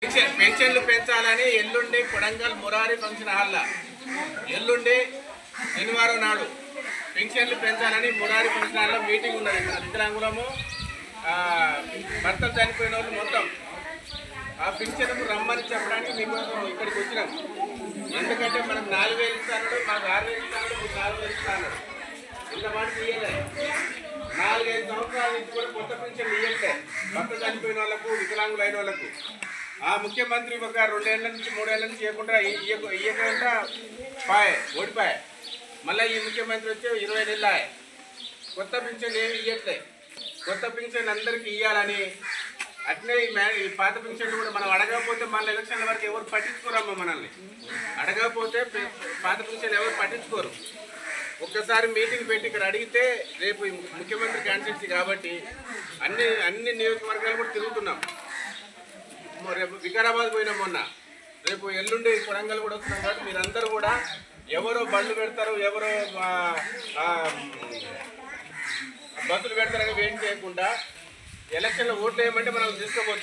పెన్షన్లు పెంచాలని ఎల్లుండి కొడంగల్ మురారి ఫంక్షన్ హాల్లో ఎల్లుండి శనివారం నాడు పెన్షన్లు పెంచాలని మురారి ఫంక్షన్ హాల్లో మీటింగ్ ఉన్నది. వికలాంగులము భర్తలు చనిపోయిన వాళ్ళు మొత్తం ఆ పెన్షన్కు రమ్మని చెప్పడానికి మేము ఇక్కడికి వచ్చినాం. ఎందుకంటే మనకు 4000 ఇస్తాడు, మాకు 6000 ఇస్తాడు, మీకు 4000 ఇస్తాడు. ఇంత మాట ఇయ్యలేదు. 4-5 సంవత్సరాల నుంచి కూడా కొత్త పెన్షన్ ఇయ్యట్లే భర్త చనిపోయిన వాళ్ళకు, వికలాంగులైన వాళ్ళకు. ఆ ముఖ్యమంత్రి ఒక 2 ఏళ్ల నుంచి 3 ఏళ్ల నుంచి ఇయ్యకుండా ఓడిపాయ. మళ్ళీ ఈ ముఖ్యమంత్రి వచ్చి 20 నెలలు కొత్త పెన్షన్ ఏమి ఇయ్యట్లే. కొత్త పెన్షన్ అందరికీ ఇవ్వాలని అట్లే ఈ పాత పెన్షన్లు కూడా మనం అడగకపోతే మళ్ళీ ఎలక్షన్ల వరకు ఎవరు పట్టించుకోరమ్మా. మనల్ని అడగకపోతే పాత పెన్షన్ ఎవరు పట్టించుకోరు. ఒక్కసారి మీటింగ్ పెట్టి ఇక్కడ అడిగితే రేపు ముఖ్యమంత్రి కాన్స్టిట్యూన్సీ కాబట్టి అన్ని నియోజకవర్గాలు కూడా తిరుగుతున్నాం. రేపు వికారాబాద్ పోయినాం మొన్న, రేపు ఎల్లుండి కొడంగల్ కూడా వస్తున్నాం. కాబట్టి మీరందరూ కూడా ఎవరో బళ్ళు పెడతారు, ఎవరో బస్సులు పెడతారని వెయిట్ చేయకుండా ఎలక్షన్లో ఓట్లు వేయమంటే మనం తీసుకోబోతున్నాం.